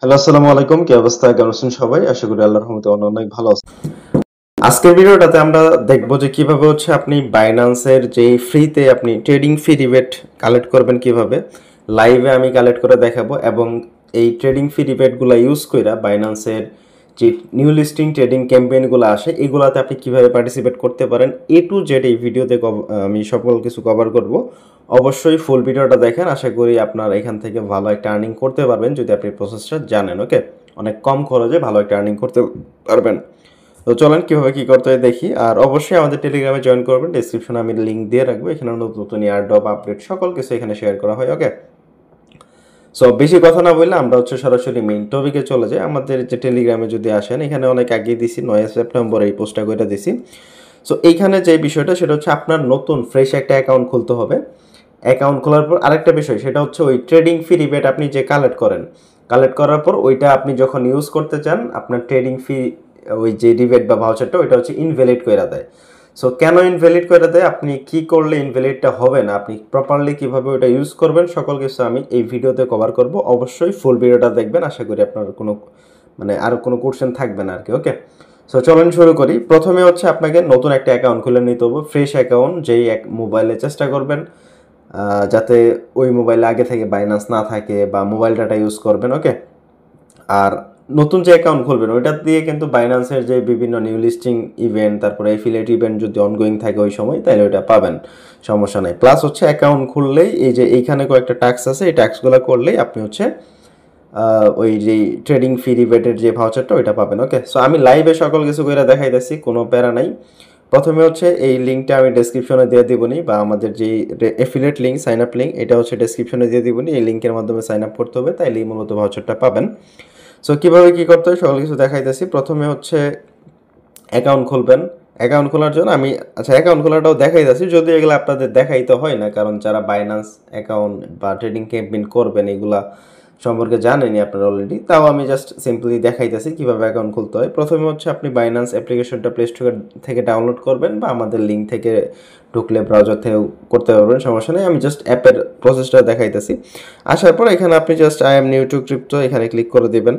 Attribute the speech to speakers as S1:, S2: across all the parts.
S1: Hello, আসসালামু আলাইকুম। কি অবস্থা? কেমন আছেন সবাই? আশা করি আল্লাহর রহমতে অনেক ভালো আছেন। আজকের ভিডিওটাতে আমরা দেখব যে কিভাবে আপনি বাইন্যান্সের যেই ফ্রিতে আপনি ট্রেডিং ফি রিবেট কালেক্ট করবেন কিভাবে। লাইভে আমি কালেক্ট করে দেখাবো এবং এই ট্রেডিং ফি রিবেটগুলো ইউজ কইরা বাইন্যান্সের যে নিউ লিস্টিং ট্রেডিং ক্যাম্পেইনগুলো আসে এগুলাতে আপনি কিভাবে পার্টিসিপেট করতে পারেন এ টু জেড এই ভিডিওতে আমি সকল কিছু কভার করব। অবশ্যই ফুল ভিডিওটা দেখেন, আশা করি আপনার এখান থেকে ভালো একটা আর্নিং করতে পারবেন যদি আপনি প্রসেসটা জানেন। ওকে, অনেক কম খরচে ভালো একটা আর্নিং করতে পারবেন। তো চলেন কীভাবে কী করতে হয় দেখি। আর অবশ্যই আমাদের টেলিগ্রামে জয়েন করবেন, ডিসক্রিপশনে আমি লিঙ্ক দিয়ে রাখবো। এখানে নতুন নতুন এয়ারড্রপ আপডেট সকল কিছু এখানে শেয়ার করা হয়। ওকে, সো বেশি কথা না বললে আমরা সরাসরি মেইন টপিকে চলে যাই। আমাদের যে টেলিগ্রামে যদি আসেন, এখানে অনেক আগেই দিছি, 9 সেপ্টেম্বর এই পোস্টটা করে দিছি। সো এইখানে যে বিষয়টা সেটা হচ্ছে আপনার নতুন ফ্রেশ একটা অ্যাকাউন্ট খুলতে হবে। অ্যাকাউন্ট খোলার পর আরেকটা বিষয় সেটা হচ্ছে ওই ট্রেডিং ফি রিবেট আপনি যে কালেক্ট করেন, কালেক্ট করার পর ওইটা আপনি যখন ইউজ করতে চান আপনার ট্রেডিং ফি ওই যে রিবেট বা ভাউচারটা ওইটা হচ্ছে ইনভ্যালিড করে দেয়। সো কেন ইনভ্যালিড করে দেয়, আপনি কি করলে ইনভ্যালিডটা হবে না, আপনি প্রপারলি কিভাবে ওটা ইউজ করবেন সকল কিছু আমি এই ভিডিওতে কভার করব। অবশ্যই ফুল ভিডিওটা দেখবেন, আশা করি আপনার কোনো আর কোনো কোশ্চেন থাকবে না আর কি। ওকে, সো চলেন শুরু করি। প্রথমে আপনাকে নতুন একটা অ্যাকাউন্ট খুলে নিতে হবে, ফ্রেশ অ্যাকাউন্ট। যেই এক মোবাইলে চেষ্টা করবেন যাতে ওই মোবাইলে আগে থেকে বাইন্যান্স না থাকে বা মোবাইল ডাটা ইউজ করবেন। ওকে, আর নতুন যে অ্যাকাউন্ট খুলবেন ওইটা দিয়ে কিন্তু বাইন্যান্সের যে বিভিন্ন নিউ লিস্টিং ইভেন্ট, তারপরে এফিলিয়েট ইভেন্ট যদি অনগোয়িং থাকে ওই সময়, তাহলে ওইটা পাবেন, সমস্যা নেই। প্লাস অ্যাকাউন্ট খুললেই এই যে এইখানে কয়েকটা ট্যাক্স আছে, এই ট্যাক্সগুলো করলেই আপনি ওই যে ট্রেডিং ফি রিবেটের যে ভাউচারটা ওইটা পাবেন। ওকে, সো আমি লাইভে সকল কিছু করে দেখাইতেছি, কোনো প্যারা নাই। প্রথমে এই লিঙ্কটা আমি ডেসক্রিপশনে দিয়ে দিবনি, বা আমাদের যে affiliate link, sign up link, এটা ডেসক্রিপশনে দিয়ে দিবনি। এই লিঙ্কের মাধ্যমে সাইন আপ করতে হবে, তাইলেই মূলত ভাউচারটা পাবেন। সো কীভাবে কী করতে হয় সকল কিছু দেখাইতেছি। প্রথমে অ্যাকাউন্ট খুলবেন। অ্যাকাউন্ট খোলার জন্য আমি অ্যাকাউন্ট খোলাটাও দেখাইতেছি, যদি এগুলো আপনাদের দেখাইতে হয় না, কারণ যারা বাইন্যান্স অ্যাকাউন্ট বা ট্রেডিং ক্যাম্পেইন করবেন এগুলা সম্পর্কে জানেনি আপনারা অলরেডি, তাও আমি জাস্ট সিম্পলি দেখাইতেছি কীভাবে অ্যাকাউন্ট খুলতে হয়। প্রথমে আপনি বাইন্যান্স অ্যাপ্লিকেশনটা প্লে স্টোর থেকে ডাউনলোড করবেন, বা আমাদের লিঙ্ক থেকে ঢুকলে ব্রাউজার থেকেও করতে পারবেন, সমস্যা নেই। আমি জাস্ট অ্যাপের প্রসেসটা দেখাইতেছি। আসার পর এখানে আপনি just I am new two crypto এখানে ক্লিক করে দেবেন।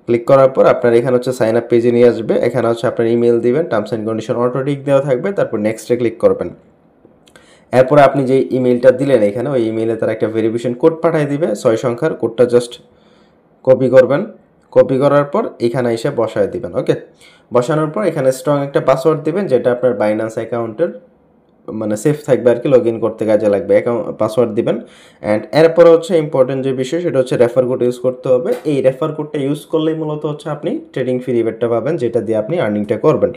S1: ক্লিক করার পর আপনার এখানে সাইন আপ পেজে নিয়ে আসবে। এখানে আপনার ইমেল দিবেন, টার্মস অ্যান্ড কন্ডিশন অটোটিক দেওয়া থাকবে, তারপর নেক্সটে ক্লিক করবেন। এরপরে আপনি যে ইমেলটা দিলেন এখানে, ওই ইমেলে তারা একটা ভেরিফিকেশন কোড পাঠিয়ে দিবে 6 সংখ্যার। কোডটা জাস্ট কপি করবেন। কপি করার পর এখানে এসে বসায় দিবেন। ওকে, বসানোর পর এখানে স্ট্রং একটা পাসওয়ার্ড দিবেন, যেটা আপনার বাইন্যান্স অ্যাকাউন্টের সেফ থাকবে আর কি, লগ ইন করতে কাজে লাগবে। অ্যাকাউন্ট পাসওয়ার্ড দিবেন। অ্যান্ড এরপর ইম্পর্টেন্ট যে বিষয় সেটা রেফার কোড ইউজ করতে হবে। এই রেফার কোডটা ইউজ করলেই মূলত আপনি ট্রেডিং ফি রিবেটটা পাবেন, যেটা দিয়ে আপনি আর্নিংটা করবেন।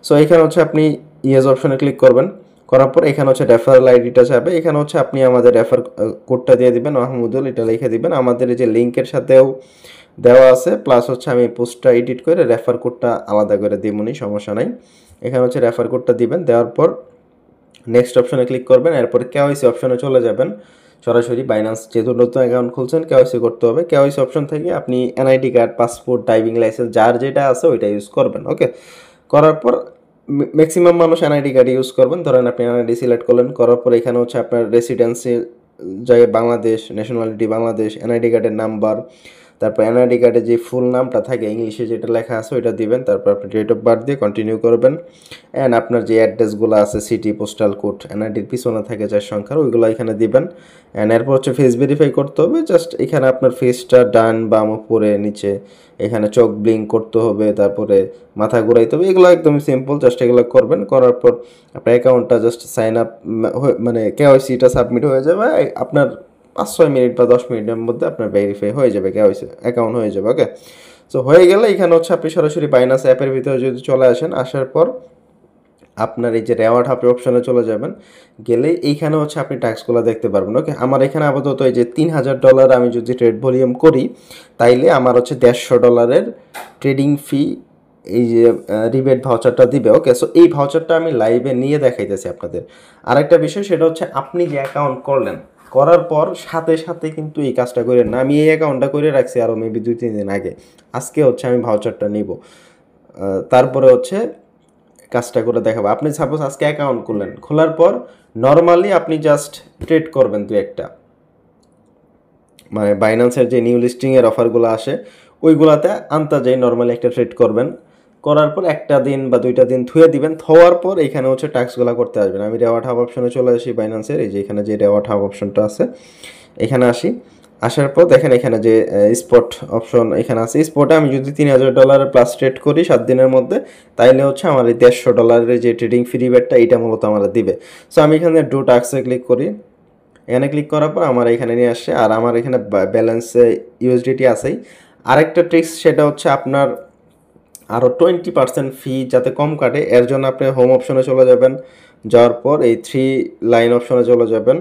S1: সো এখানে আপনি ইয়েস অপশনে ক্লিক করবেন। করার পর এখানে রেফারেল আইডিটা যাবে। এখানে আপনি আমাদের রেফার কোডটা দিয়ে দিবেন, মাহমুদুল, এটা লিখে দিবেন। আমাদের এই যে লিঙ্কের সাথেও দেওয়া আছে, প্লাস আমি পোস্টটা এডিট করে রেফার কোডটা আলাদা করে দিবনি, সমস্যা নাই। এখানে রেফার কোডটা দিবেন। দেওয়ার পর নেক্সট অপশনে ক্লিক করবেন। এরপর কেওয়াইসি অপশনে চলে যাবেন। সরাসরি বাইন্যান্স যেহেতু নতুন অ্যাকাউন্ট খুলছেন, কেওয়াইসি করতে হবে। কেওয়াইসি অপশন থেকে আপনি NID card, passport, driving licence যার যেটা আছে ওইটা ইউজ করবেন। ওকে, করার পর ম্যাক্সিমাম মানুষ এনআইডি কার্ড ইউজ করবেন। ধরেন আপনি এনআইডি সিলেক্ট করলেন, করার পর এখানে আপনার রেসিডেন্সি জায়গায় বাংলাদেশ, ন্যাশনালিটি বাংলাদেশ, এনআইডি কার্ডের নাম্বার, তারপর এনআইডি কার্ডে যে ফুল নামটা থাকে ইংলিশে যেটা লেখা আছে ওইটা দিবেন। তারপর আপনি ডেট অফ বার্থ দিয়ে কন্টিনিউ করবেন। অ্যান্ড আপনার যে অ্যাড্রেসগুলো আছে, সিটি, পোস্টাল কোড, এনআইডির পিছনে থাকে 4 সংখ্যার, ওইগুলো এখানে দিবেন। অ্যান্ড এরপর ফেস ভেরিফাই করতে হবে। জাস্ট এখানে আপনার ফেসটা ডান বাম উপরে নিচে, এখানে চোখ ব্লিঙ্ক করতে হবে, তারপরে মাথা ঘুরাইতে হবে। এগুলো একদমই সিম্পল, জাস্ট এগুলো করবেন। করার পর আপনার অ্যাকাউন্টটা জাস্ট সাইন আপ কেওয়াইসিটা সাবমিট হয়ে যাবে। আপনার 5-6 মিনিট বা 10 মিনিটের মধ্যে আপনার ভেরিফাই হয়ে যাবে, কেওয়াইসি অ্যাকাউন্ট হয়ে যাবে। ওকে, সো হয়ে গেলে এখানে আপনি সরাসরি বাইন্যান্স অ্যাপের ভিতরে যদি চলে আসেন, আসার পর আপনার এই যে রেওয়ার্ড হাব অপশনে চলে যাবেন। গেলে এইখানে আপনি ট্যাক্সগুলো দেখতে পারবেন। ওকে, আমার এখানে আপাতত এই যে $3000 আমি যদি ট্রেড ভলিউম করি, তাইলে আমার $150 ট্রেডিং ফি এই যে রিবেট ভাউচারটা দিবে। ওকে, সো এই ভাউচারটা আমি লাইভে নিয়ে দেখাইতেছি আপনাদের। আরেকটা বিষয় সেটা আপনি যে অ্যাকাউন্ট করলেন, করার পর সাথে সাথে কিন্তু এই কাজটা করেন না। আমি এই অ্যাকাউন্টটা করে রাখছি আরও মেবি 2-3 দিন আগে। আজকে আমি ভাউচারটা নিব, তারপরে কাজটা করে দেখাবো। আপনি সাপোজ আজকে অ্যাকাউন্ট খুললেন, খোলার পর নর্মালি আপনি জাস্ট ট্রেড করবেন 2-1টা। মানে বাইন্যান্সের যে নিউ লিস্টিংয়ের অফারগুলো আসে ওইগুলাতে আনতে যাই নর্মালি একটা ট্রেড করবেন, করার পর একটা দিন বা 2টা দিন থুয়ে দিবেন, থোয়ার পর এখানে হচ্ছে টাস্কগুলো করতে আসবেন। আমি রেওয়ার্ড হাব অপশনে চলে আসি বাইন্যান্সের, এই যে এখানে যে রেওয়ার্ড হাব অপশনটা আছে এখানে আসি। আসার পর দেখেন এখানে যে স্পট অপশন এখানে আছে, স্পটে আমি যদি $3000 প্লাস ট্রেড করি 7 দিনের মধ্যে, তাইলে হচ্ছে আমার এই $150 যে ট্রেডিং ফ্রি রেটটা এটা মূলত আমার দিবে। সো আমি এখানে ডু টাস্কে ক্লিক করি, এখানে ক্লিক করার পর আমার এখানে নিয়ে আসছে, আর আমার এখানে ব্যালেন্সে ইউএসডিটি আছেই। আরেকটা ট্রিক্স সেটা হচ্ছে আপনার আরও 20% ফি যাতে কম কাটে, এর জন্য আপনি হোম অপশনে চলে যাবেন, যাওয়ার পর এই 3 লাইন অপশনে চলে যাবেন,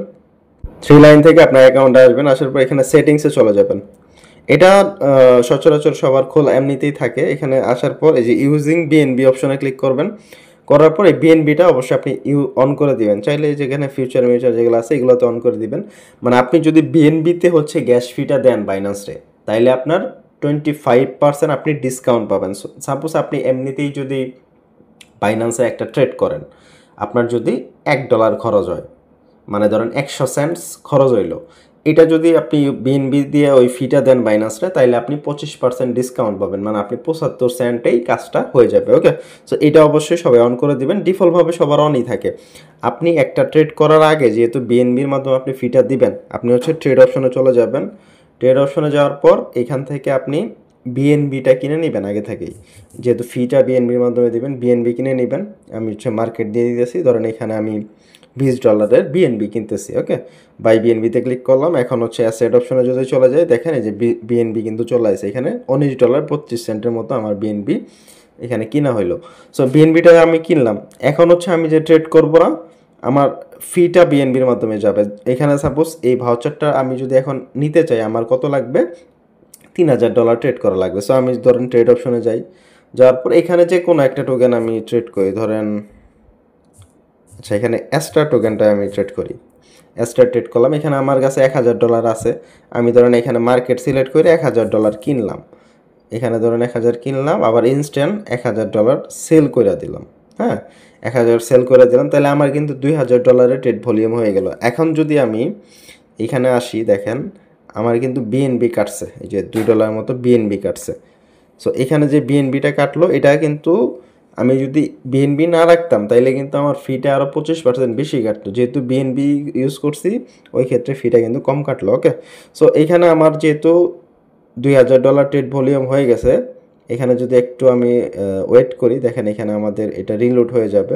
S1: 3 লাইন থেকে আপনার অ্যাকাউন্টে আসবেন, আসার পর এখানে সেটিংসে চলে যাবেন। এটা সচরাচর সবার খোলা এমনিতেই থাকে। এখানে আসার পর এই যে ইউজিং বিএনবি অপশনে ক্লিক করবেন, করার পর এই বিএনবিটা অবশ্যই আপনি অন করে দিবেন। চাইলে যেখানে ফিউচার মিউচার যেগুলো আছে এগুলোতে অন করে দিবেন। মানে আপনি যদি বিএনবিতে হচ্ছে গ্যাস ফিটা দেন বাইন্যান্সে, তাইলে আপনার 25% আপনি ডিসকাউন্ট পাবেন। সাপোজ আপনি এমনিতেই যদি বাইন্যান্সে একটা ট্রেড করেন, আপনার যদি $1 খরচ হয়, মানে ধরেন 100 সেন্টস খরচ হইলো, এটা যদি আপনি বিএনবি দিয়ে ওই ফিটা দেন বাইন্যান্সে, তাইলে আপনি 25% ডিসকাউন্ট পাবেন, মানে আপনি 75 সেন্টেই কাজটা হয়ে যাবে। ওকে, সো এটা অবশ্যই সবাই অন করে দিবেন, ডিফল্টভাবে সবার অনই থাকে। আপনি একটা ট্রেড করার আগে যেহেতু বিএনবির মাধ্যমে আপনি ফিটা দিবেন, আপনি হচ্ছে ট্রেড অপশনে চলে যাবেন। ট্রেড অপশনে যাওয়ার পর এখান থেকে আপনি বিএনবিটা কিনে নেবেন আগে থেকেই, যেহেতু ফিটা বিএনবির মাধ্যমে দিবেন, বিএনবি কিনে নেবেন। আমি হচ্ছে মার্কেট দিয়ে দিতেছি, ধরেন এখানে আমি $20 বিএনবি কিনতেছি। ওকে, বাই বিএনবিতে ক্লিক করলাম। এখন হচ্ছে অ্যাসেট অপশনে যদি চলে যায়, দেখেন এই যে বিএনবি কিন্তু চলে আসে এখানে $19.25 মতো আমার বিএনবি এখানে কিনা হইলো। সো বিএনবিটা আমি কিনলাম। এখন হচ্ছে আমি যে ট্রেড করব না, আমার ফিটা বিএনবির মাধ্যমে যাবে। এখানে সাপোজ এই ভাউচারটা আমি যদি এখন নিতে চাই, আমার কত লাগবে? $3000 ট্রেড করা লাগবে। সো আমি ধরেন ট্রেড অপশনে যাই, যাওয়ার পর এখানে যে কোনো একটা টোকেন আমি ট্রেড করি, ধরেন আচ্ছা এখানে অ্যাস্ট্রা টোকেনটা আমি ট্রেড করি। অ্যাস্ট্রা ট্রেড করলাম, এখানে আমার কাছে $1000 আছে। আমি ধরেন এখানে মার্কেট সিলেক্ট করে $1000 কিনলাম, এখানে ধরেন 1000 কিনলাম, আবার ইনস্ট্যান্ট $1000 সেল করে দিলাম। হ্যাঁ, 1000 সেল করে দিলাম, তাহলে আমার কিন্তু $2000 ট্রেড ভলিউম হয়ে গেল। এখন যদি আমি এখানে আসি, দেখেন আমার কিন্তু বিএনবি কাটছে, এই যে $2 মতো বিএনবি কাটছে। সো এখানে যে বিএনবিটা কাটলো, এটা কিন্তু আমি যদি বিএনবি না রাখতাম তাইলে কিন্তু আমার ফিটা আরও 25% বেশি কাটতো। যেহেতু বিএনবি ইউজ করছি ওই ক্ষেত্রে ফিটা কিন্তু কম কাটলো। ওকে, সো এখানে আমার যেহেতু $2000 ট্রেড ভলিউম হয়ে গেছে, এখানে যদি একটু আমি ওয়েট করি, দেখেন এখানে আমাদের এটা রিলোড হয়ে যাবে,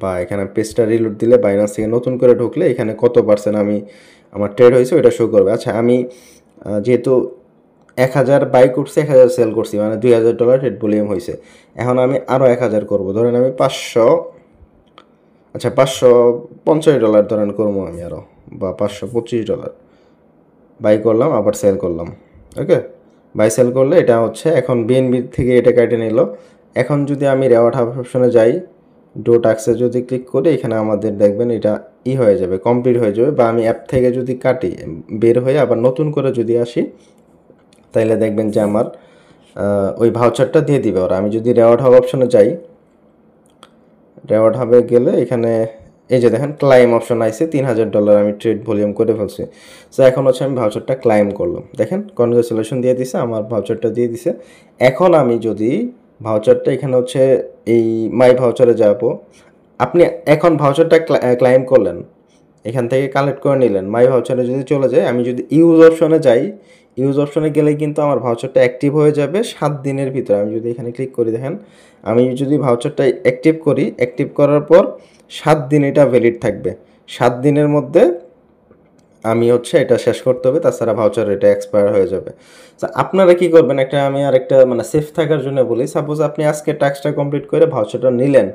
S1: বা এখানে পেজটা রিলোড দিলে বাইন্যান্স থেকে নতুন করে ঢুকলে এখানে কত পার্সেন্ট আমি আমার ট্রেড হয়েছে ওইটা শো করবে। আচ্ছা আমি যেহেতু 1000 বাই করছি, 1000 সেল করছি, মানে $2000 ট্রেড ভলিউম হয়েছে। এখন আমি আরও 1000 করবো, ধরেন আমি 500, আচ্ছা $550 ধরেন করবো আমি আরও, বা $525 বাই করলাম, আবার সেল করলাম। ওকে, বাই সেল করলে এটা হচ্ছে এখন বিএনবি থেকে এটা কেটে নিল। এখন যদি আমি রেওয়ার্ড অপশনে যাই, ডো টাক্সে যদি ক্লিক করি, এখানে আমাদের দেখবেন এটা হয়ে যাবে, কমপ্লিট হয়ে যাবে। বা আমি অ্যাপ থেকে যদি কাটি, বের হয়ে আবার নতুন করে যদি আসি, তাইলে দেখবেন যে আমার ওই ভাউচারটা দিয়ে দিবে ওরা। আমি যদি রেওয়ার্ড হাব অপশনে যাই, রেওয়ার্ড হাবে গেলে এখানে এই যে দেখেন ক্লাইম অপশন আইছে, $3000 আমি ট্রেড ভলিউম করে ফেলছি। সো এখন হচ্ছে আমি ভাউচারটা ক্লাইম করলাম, দেখেন কনগ্রেচুলেশন দিয়ে দিছে, আমার ভাউচারটা দিয়ে দিছে। এখন আমি যদি ভাউচারটা এখানে হচ্ছে এই মাই ভাউচারে যাব, আপনি এখন ভাউচারটা ক্লাইম করলেন, এখান থেকে কালেক্ট করে নিলেন, মাই ভাউচারে যদি চলে যায়, আমি যদি ইউজ অপশনে যাই, ইউজ অপশনে গেলে কিন্তু আমার ভাউচারটা অ্যাক্টিভ হয়ে যাবে 7 দিনের ভিতরে। আমি যদি এখানে ক্লিক করি, দেখেন আমি যদি ভাউচারটা অ্যাক্টিভ করি, অ্যাক্টিভ করার পর 7 দিন এটা ভ্যালিড থাকবে। 7 দিনের মধ্যে আমি হচ্ছে এটা শেষ করতে হবে, তাছাড়া ভাউচার এটা এক্সপায়ার হয়ে যাবে। তো আপনারা কি করবেন, একটা আমি আরেকটা মানে সেফ থাকার জন্য বলি, সাপোজ আপনি আজকে টাস্কটা কমপ্লিট করে ভাউচারটা নিলেন,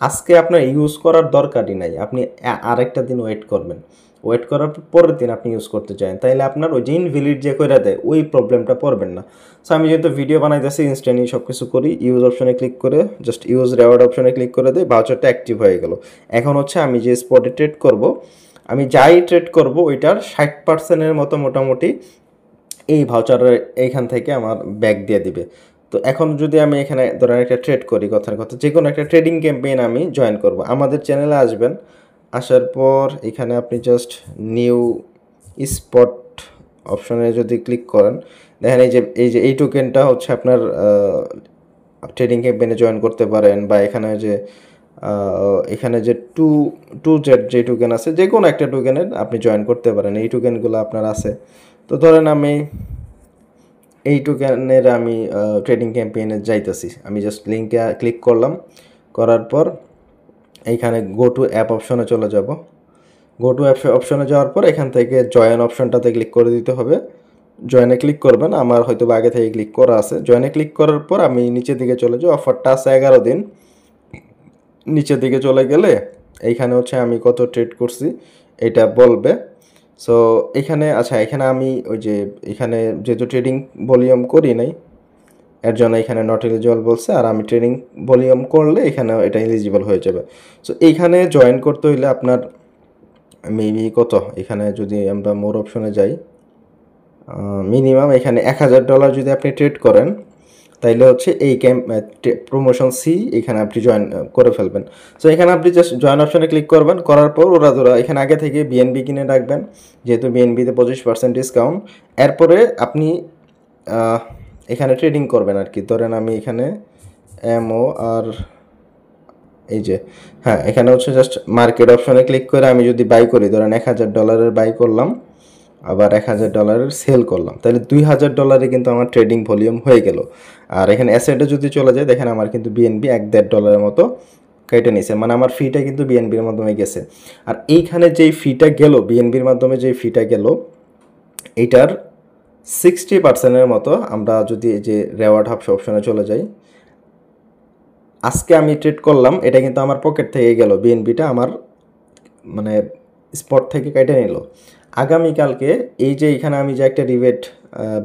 S1: আজকে আপনার ইউজ করার দরকারই নাই, আপনি আরেকটা দিন ওয়েট করবেন, ওয়েট করার পরের দিন আপনি ইউজ করতে চান, তাইলে আপনার ওই যে ইনভ্যালিড যে করে দেয় ওই প্রবলেমটা পড়বেন না। সো আমি যেহেতু ভিডিও বানাইতেছি, ইনস্ট্যান্টলি সব কিছু করি, ইউজ অপশনে ক্লিক করে জাস্ট ইউজ রেওয়ার্ড অপশনে ক্লিক করে দিই, ভাউচারটা অ্যাক্টিভ হয়ে গেল। এখন হচ্ছে আমি যে স্পটে ট্রেড করব, আমি যাই ট্রেড করব ওইটার 60%-এর মতো মোটামুটি এই ভাউচারের এইখান থেকে আমার ব্যাক দিয়ে দিবে। তো এখন যদি আমি এখানে ধরেন একটা ট্রেড করি, কথার কথা যে কোনো একটা ট্রেডিং ক্যাম্পেইন আমি জয়েন করব, আমাদের চ্যানেলে আসবেন, আসার পর এখানে আপনি জাস্ট নিউ স্পট অপশনে যদি ক্লিক করেন, দেখেন এই যে এই টোকেনটা হচ্ছে আপনার ট্রেডিং ক্যাম্পেইনে জয়েন করতে পারেন, বা এখানে যে টু জেড যে টোকেন আছে, যে কোনো একটা টোকেনের আপনি জয়েন করতে পারেন। এই টোকেনগুলো আপনার আছে। তো ধরেন আমি এই টোকেনের আমি ট্রেডিং ক্যাম্পেইনে যাইতেছি, আমি জাস্ট লিঙ্কে ক্লিক করলাম, করার পর এইখানে গো টু অ্যাপ অপশনে চলে যাব। গো টু অ্যাপ অপশনে যাওয়ার পর এখান থেকে জয়েন অপশনটাতে ক্লিক করে দিতে হবে। জয়েনে ক্লিক করবেন, আমার হয়তো বা আগে থেকে ক্লিক করা আছে। জয়েনে ক্লিক করার পর আমি নিচের দিকে চলে যাই, অফারটা আছে 11 দিন। নিচের দিকে চলে গেলে এইখানে হচ্ছে আমি কত ট্রেড করছি এটা বলবে। সো এখানে আমি ওই যে এখানে যেহেতু ট্রেডিং ভলিউম করি নাই, এর জন্য এখানে নট এলিজিবল বলছে, আর আমি ট্রেডিং ভলিউম করলে এখানে এটা এলিজিবল হয়ে যাবে। সো এইখানে জয়েন করতে হইলে আপনার মেবি কত, এখানে যদি আমরা মোর অপশনে যাই, মিনিমাম এখানে $1000 যদি আপনি ট্রেড করেন, তাইলে হচ্ছে এই প্রমোশন সি এখানে আপনি জয়েন করে ফেলবেন। সো এখানে আপনি জাস্ট জয়েন অপশনে ক্লিক করবেন, করার পর ওরা এখানে আগে থেকে বিএনবি কিনে রাখবেন, যেহেতু বিএনবিতে 25% ডিসকাউন্ট। এরপরে আপনি এখানে ট্রেডিং করবেন আর কি। ধরেন আমি এখানে এমও আর এই যে হ্যাঁ, এখানে হচ্ছে জাস্ট মার্কেট অপশনে ক্লিক করে আমি যদি বাই করি, ধরেন $1000 বাই করলাম, আবার $1000 সেল করলাম, তাহলে $2000 কিন্তু আমার ট্রেডিং ভলিউম হয়ে গেল। আর এখানে অ্যাসেটে যদি চলে যায়, দেখেন আমার কিন্তু বিএনবি $1.5 মতো কেটে নিছে, মানে আমার ফিটা কিন্তু বিএনবির মাধ্যমে গেছে। আর এইখানে যেই ফিটা গেল, বিএনবির মাধ্যমে যেই ফিটা গেল, এইটার 60%-এর মতো আমরা যদি এই যে রেওয়ার্ড হাব অপশনে চলে যাই, আজকে আমি ট্রেড করলাম, এটা কিন্তু আমার পকেট থেকে গেল, বিএনবিটা আমার মানে স্পট থেকে কেটে নিল। আগামীকালকে এই যে এখানে আমি যে একটা রিবেট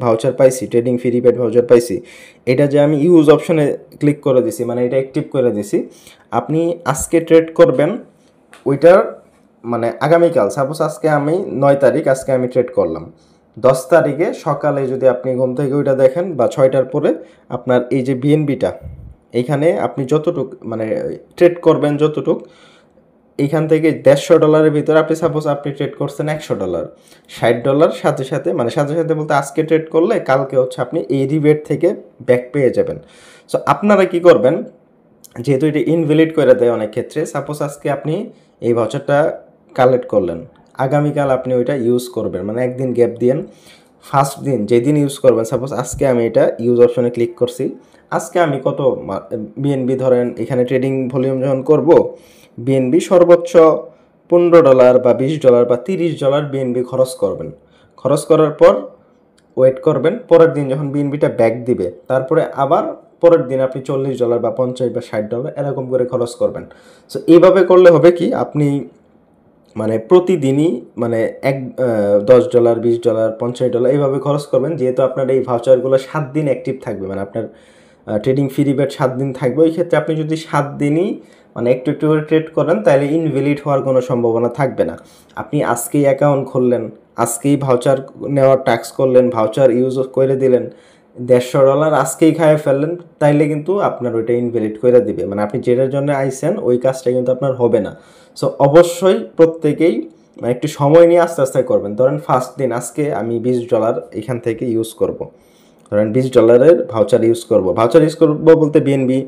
S1: ভাউচার পাইছি, ট্রেডিং ফি রিবেট ভাউচার পাইছি, এটা যে আমি ইউজ অপশনে ক্লিক করে দিছি, মানে এটা অ্যাক্টিভ করে দিছি। আপনি আজকে ট্রেড করবেন ওইটার, মানে আগামীকাল, সাপোজ আজকে আমি 9 তারিখ, আজকে আমি ট্রেড করলাম, 10 তারিখে সকালে যদি আপনি ঘুম থেকে ওইটা দেখেন, বা 6টার পরে আপনার এই যে বিএনবিটা, এইখানে আপনি যতটুক মানে ট্রেড করবেন যতটুক, এইখান থেকে $150 ভিতরে আপনি সাপোজ আপনি ট্রেড করছেন $100, $60 সাথে সাথে, মানে সাথে সাথে বলতে আজকে ট্রেড করলে কালকে হচ্ছে আপনি এই রিবেট থেকে ব্যাক পেয়ে যাবেন। সো আপনারা কি করবেন, যেহেতু এটা ইনভ্যালিড করে দেয় অনেক ক্ষেত্রে, সাপোজ আজকে আপনি এই ভাউচারটা কালেক্ট করলেন, আগামীকাল আপনি ওইটা ইউজ করবেন, মানে একদিন গ্যাপ দিয়েন। ফার্স্ট দিন যেদিন ইউজ করবেন, সাপোজ আজকে আমি এটা ইউজ অপশনে ক্লিক করছি, আজকে আমি কত বিএনবি ধরেন এখানে ট্রেডিং ভলিউম যখন করব, বিএনবি সর্বোচ্চ $15 বা $20 বা $30 বিএনবি খরচ করবেন। খরচ করার পর ওয়েট করবেন, পরের দিন যখন বিএনবিটা ব্যাক দিবে, তারপরে আবার পরের দিন আপনি $40 বা 50 বা $60 এরকম করে খরচ করবেন। সো এইভাবে করলে হবে কি, আপনি মানে প্রতিদিনই মানে $10 $20 $50 এইভাবে খরচ করবেন, যেহেতু আপনার এই ভাউচারগুলো 7 দিন অ্যাক্টিভ থাকবে, মানে আপনার ট্রেডিং ফি রিবেট 7 দিন থাকবে। ওই ক্ষেত্রে আপনি যদি 7 দিনই মানে একটু একটু করে ট্রেড করেন, তাহলে ইনভ্যালিড হওয়ার কোনো সম্ভাবনা থাকবে না। আপনি আজকেই অ্যাকাউন্ট খুললেন, আজকেই ভাউচার নেওয়ার ট্যাক্স করলেন, ভাউচার ইউজ করে দিলেন, $150 আজকেই খাইয়ে ফেললেন, তাইলে কিন্তু আপনার ওইটা ইনভ্যালিড করে দিবে, মানে আপনি যেটার জন্য আইসেন ওই কাজটা কিন্তু আপনার হবে না। সো অবশ্যই প্রত্যেকেই মানে একটু সময় নিয়ে আস্তে আস্তে করবেন। ধরেন ফার্স্ট দিন আজকে আমি $20 এখান থেকে ইউজ করব, ধরেন $20 ভাউচার ইউজ করব। ভাউচার ইউজ করব বলতে বিএনবি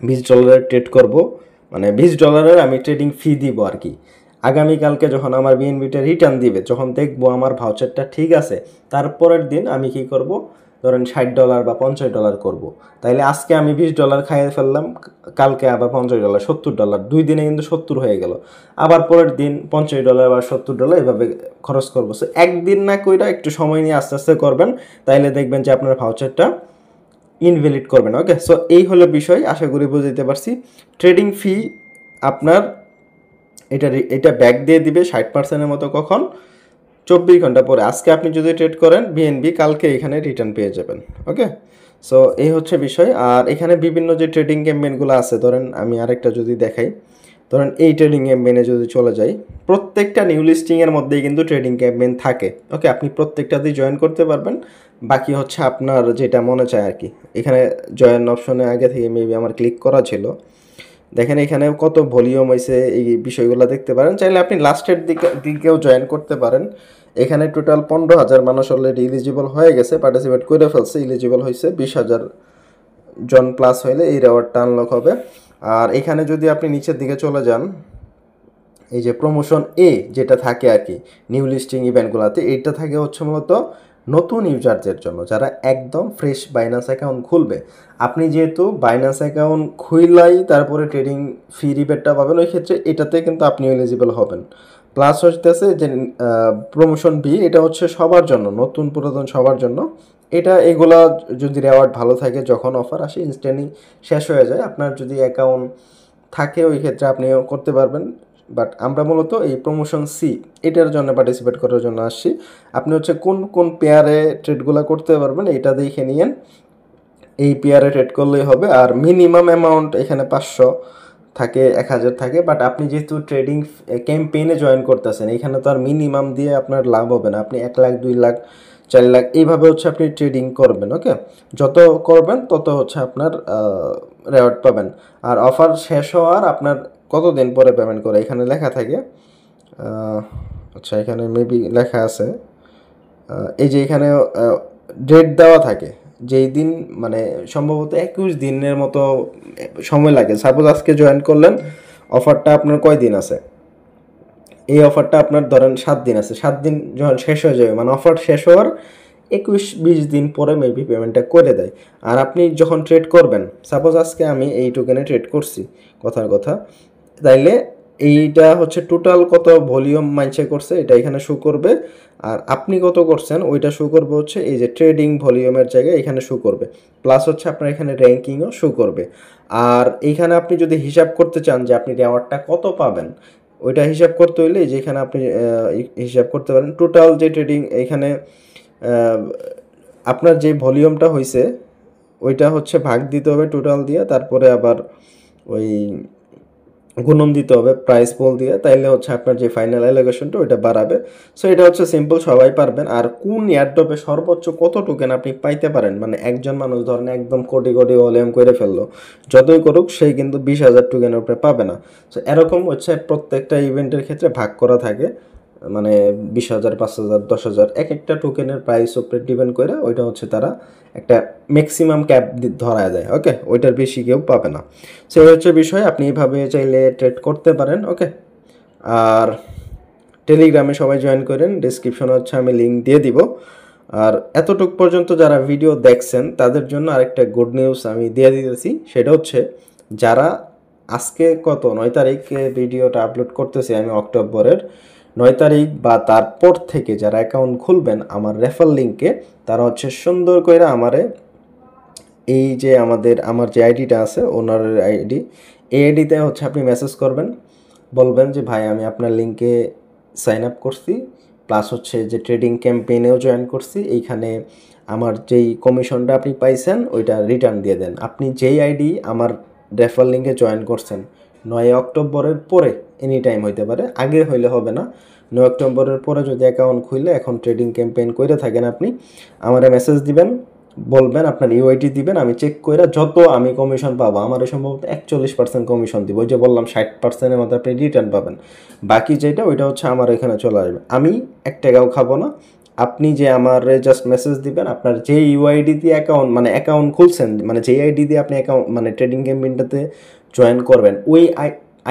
S1: $20 ট্রেড করব, মানে $20 আমি ট্রেডিং ফি দিব আর কি। আগামীকালকে যখন আমার বিএনবিটা রিটার্ন দিবে, যখন দেখবো আমার ভাউচারটা ঠিক আছে, তারপরের দিন আমি কি করব, ধরেন $60 বা $50 করব। তাইলে আজকে আমি $20 খাইয়ে ফেললাম, কালকে আবার $50 $70, 2 দিনে কিন্তু 70 হয়ে গেল। আবার পরের দিন $50 বা $70 এভাবে খরচ করবো। সো একদিন না কইরা একটু সময় নিয়ে আস্তে আস্তে করবেন, তাইলে দেখবেন যে আপনার ভাউচারটা ইনভ্যালিড করবেন। ওকে, সো এই হলো বিষয়, আশা করি বুঝতে পারছি। ট্রেডিং ফি আপনার এটা ব্যাক দিয়ে দিবে 60%-এর মতো, কখন 24 ঘন্টা পরে। আজকে আপনি যদি ট্রেড করেন বিএনবি, কালকে এখানে রিটার্ন পেয়ে যাবেন। ওকে, সো এই হচ্ছে বিষয়। আর এখানে বিভিন্ন যে ট্রেডিং ক্যাম্পেইনগুলো আছে, ধরেন আমি আরেকটা যদি দেখাই, ধরেন এই ট্রেডিং ক্যাম্পেইনে যদি চলে যাই, প্রত্যেকটা নিউ লিস্টিংয়ের মধ্যেই কিন্তু ট্রেডিং ক্যাম্পেইন থাকে। ওকে, আপনি প্রত্যেকটাতেই জয়েন করতে পারবেন, বাকি হচ্ছে আপনার যেটা মনে চায় আর কি। এখানে জয়েন অপশনে আগে থেকে মেবি আমার ক্লিক করা ছিল, দেখেন এখানে কত ভলিউম হয়েছে, এই বিষয়গুলো দেখতে পারেন। চাইলে আপনি লাস্টের দিকেও জয়েন করতে পারেন, এখানে টোটাল 15,000 মানুষ অলরেডি এলিজিবল হয়ে গেছে, পার্টিসিপেট করে ফেলছে, এলিজিবল হয়েছে। 20,000 জন প্লাস হইলে এই রেওয়ার্ডটা আনলক হবে। আর এখানে যদি আপনি নিচের দিকে চলে যান, এই যে প্রমোশন এ যেটা থাকে আর কি নিউ লিস্টিং ইভেন্টগুলোতে, এইটা থাকে হচ্ছে মূলত নতুন ইউজারদের জন্য, যারা একদম ফ্রেশ বাইন্যান্স অ্যাকাউন্ট খুলবে। আপনি যেহেতু বাইন্যান্স অ্যাকাউন্ট খুললাই তারপরে ট্রেডিং ফি রিবেটটা পাবেন, ওই ক্ষেত্রে এটাতে কিন্তু আপনি এলিজিবল হবেন। প্লাস হচ্ছে যে প্রমোশন বি, এটা হচ্ছে সবার জন্য, নতুন পুরাতন সবার জন্য। এটা এগুলা যদি রেওয়ার্ড ভালো থাকে, যখন অফার আসে ইনস্ট্যান্টলি শেষ হয়ে যায়। আপনার যদি অ্যাকাউন্ট থাকে ওই ক্ষেত্রে আপনিও করতে পারবেন। বাট আমরা মূলত এই প্রমোশন সি এটার জন্য পার্টিসিপেট করার জন্য আসছি। আপনি হচ্ছে কোন কোন পেয়ারে ট্রেডগুলো করতে পারবেন এটা দেখে নিয়েন, এই পেয়ারে ট্রেড করলেই হবে। আর মিনিমাম অ্যামাউন্ট এখানে 500 থাকে, 1000 থাকে। বাট আপনি যেহেতু ট্রেডিং ক্যাম্পেইনে জয়েন করতেছেন, এখানে তো আর মিনিমাম দিয়ে আপনার লাভ হবে না। আপনি 1 লাখ, 2 লাখ, 4 লাখ এইভাবে হচ্ছে আপনি ট্রেডিং করবেন। ওকে, যত করবেন তত হচ্ছে আপনার রেওয়ার্ড পাবেন। আর অফার শেষ হওয়ার আপনার কতদিন পরে পেমেন্ট করে এখানে লেখা থাকে। আচ্ছা, এখানে মেবি লেখা আছে, এই যে এখানে ডেট দেওয়া থাকে, যেই দিন মানে সম্ভবত 21 দিনের মতো সময় লাগে। সাপোজ আজকে জয়েন করলেন, অফারটা আপনার কয় দিন আছে, এই অফারটা আপনার ধরেন 7 দিন আছে। 7 দিন যখন শেষ হয়ে যাবে, মানে অফার শেষ হওয়ার 21-20 দিন পরে মেবি পেমেন্টটা করে দেয়। আর আপনি যখন ট্রেড করবেন, সাপোজ আজকে আমি এই টোকেনে ট্রেড করছি, কথার কথা, তাইলে এইটা হচ্ছে টোটাল কত ভলিউম মাইনসে করছে এটা এখানে শো করবে। আর আপনি কত করছেন ওইটা শো করবে হচ্ছে এই যে ট্রেডিং ভলিউমের জায়গায় এখানে শো করবে। প্লাস হচ্ছে আপনার এখানে র্যাঙ্কিংও শো করবে। আর এইখানে আপনি যদি হিসাব করতে চান যে আপনি রেওয়ার্ডটা কত পাবেন, ওইটা হিসাব করতে হইলে যেখানে আপনি হিসাব করতে পারেন টোটাল যে ট্রেডিং এখানে আপনার যে ভলিউমটা হয়েছে ওইটা হচ্ছে ভাগ দিতে হবে টোটাল দিয়ে, তারপরে আবার ওই গুণন দিতে হবে প্রাইস পোল দিয়ে, তাইলে হচ্ছে আপনার যে ফাইনাল অ্যালোকেশনটা ওইটা বাড়াবে। সো এটা হচ্ছে সিম্পল, সবাই পারবেন। আর কোন এয়ারড্রপে সর্বোচ্চ কত টোকেন আপনি পাইতে পারেন, মানে একজন মানুষ ধরেন একদম কোটি কোটি ভলিউম করে ফেললো, যতই করুক সে কিন্তু 20,000 টোকেনের উপরে পাবে না। সো এরকম হচ্ছে প্রত্যেকটা ইভেন্টের ক্ষেত্রে ভাগ করা থাকে, মানে 20,000, 5,000, 10,000 এক একটা টোকেনের প্রাইস উপরে ডিপেন্ড করে ওইটা হচ্ছে তারা একটা ম্যাক্সিমাম ক্যাপ ধরা যায়। ওকে, ওইটার বেশি কেউ পাবে না। সেই হচ্ছে বিষয়, আপনি এইভাবে চাইলে ট্রেড করতে পারেন। ওকে, আর টেলিগ্রামে সবাই জয়েন করেন, ডিসক্রিপশনে হচ্ছে আমি লিঙ্ক দিয়ে দিব। আর এতটুক পর্যন্ত যারা ভিডিও দেখছেন তাদের জন্য আরেকটা গুড নিউজ আমি দিয়ে দিতেছি, সেটা হচ্ছে যারা আজকে কত 9 তারিখে ভিডিওটা আপলোড করতেছি আমি, অক্টোবরের 9 তারিখ বা তারপর থেকে যারা অ্যাকাউন্ট খুলবেন আমার রেফার লিঙ্কে, তারা হচ্ছে সুন্দর করে আমারে এই যে আমার যে আইডিটা আছে ওনারের আইডি, এই আইডিতে হচ্ছে আপনি মেসেজ করবেন, বলবেন যে ভাই আমি আপনার লিঙ্কে সাইন আপ করছি, প্লাস হচ্ছে যে ট্রেডিং ক্যাম্পেইনেও জয়েন করছি, এইখানে আমার যেই কমিশনটা আপনি পাইছেন ওইটা রিটার্ন দিয়ে দেন। আপনি যেই আইডি আমার রেফার লিঙ্কে জয়েন করছেন 9 অক্টোবরের পরে, এনি টাইম হইতে পারে, আগে হইলে হবে না। 9 অক্টোবরের পরে যদি অ্যাকাউন্ট খুললে এখন ট্রেডিং ক্যাম্পেইন করে থাকেন, আপনি আমারে মেসেজ দিবেন, বলবেন আপনার ইউআইডি দিবেন, আমি চেক করে যত আমি কমিশন পাবো, আমার সম্ভবত 41% কমিশন দিব, ওই যে বললাম 60%-এর মধ্যে আপনি রিটার্ন পাবেন। বাকি যেটা ওইটা হচ্ছে আমার এখানে চলে আসবে, আমি 1 টাকাও খাবো না। আপনি যে আমার জাস্ট মেসেজ দিবেন, আপনার যে ইউআইডি দিয়ে অ্যাকাউন্ট মানে অ্যাকাউন্ট খুলছেন, মানে যে আইডি দিয়ে আপনি অ্যাকাউন্ট মানে ট্রেডিং ক্যাম্পেইনটাতে জয়েন করবেন, ওই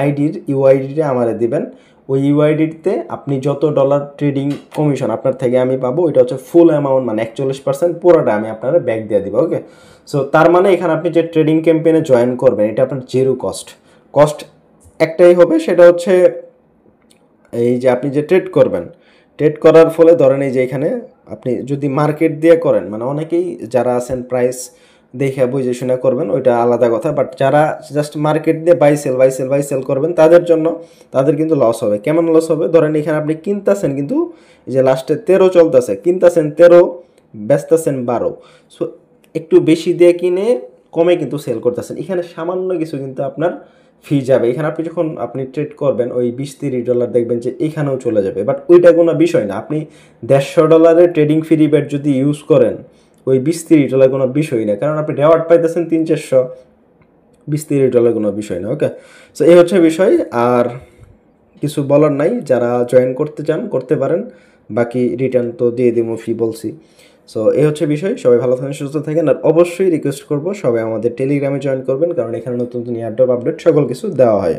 S1: আইডির ইউআইডিটা আমারে দিবেন। ওই ইউআইডিতে আপনি যত ডলার ট্রেডিং কমিশন আপনার থেকে আমি পাবো, ওইটা হচ্ছে ফুল অ্যামাউন্ট, মানে 41% পুরোটা আমি আপনারা ব্যাক দিয়ে দিব। ওকে, সো তার মানে এখানে আপনি যে ট্রেডিং ক্যাম্পেইনে জয়েন করবেন এটা আপনার জিরো কস্ট একটাই হবে, সেটা হচ্ছে এই যে আপনি যে ট্রেড করবেন, ট্রেড করার ফলে ধরেন এই যে এখানে আপনি যদি মার্কেট দিয়ে করেন, মানে অনেকেই যারা আছেন প্রাইস দেখে বুঝে শুনে করবেন, ওইটা আলাদা কথা। বাট যারা জাস্ট মার্কেট দিয়ে বাই সেল করবেন, তাদের জন্য তাদের কিন্তু লস হবে। কেমন লস হবে, ধরেন এখানে আপনি কিনতেছেন কিন্তু এই যে লাস্টে 13 চলতেছে, কিনতেছেন 13, বেচতেছেন 12, সো একটু বেশি দিয়ে কিনে কমে কিন্তু সেল করতেছেন, এখানে সামান্য কিছু কিন্তু আপনার ফি যাবে। এখানে আপনি যখন আপনি ট্রেড করবেন ওই $20-30 দেখবেন যে এখানেও চলে যাবে, বাট ওইটা কোনো বিষয় না। আপনি $150 ট্রেডিং ফি রিবেট যদি ইউজ করেন, ওই $20-30 কোনো বিষয় না, কারণ আপনি রেওয়ার্ড পাইতেছেন 300-400, $20-30 কোনো বিষয় না। ওকে, সো এই হচ্ছে বিষয়, আর কিছু বলার নাই। যারা জয়েন করতে চান করতে পারেন, বাকি রিটার্ন তো দিয়ে দিব, ফি বলছি। সো এই হচ্ছে বিষয়। সবাই ভালো থাকেন, সুস্থ থাকেন। আর অবশ্যই রিকোয়েস্ট করব সবাই আমাদের টেলিগ্রামে জয়েন করবেন, কারণ এখানে নতুন নতুন এয়ারড্রপ আপডেট সকল কিছু দেওয়া হয়।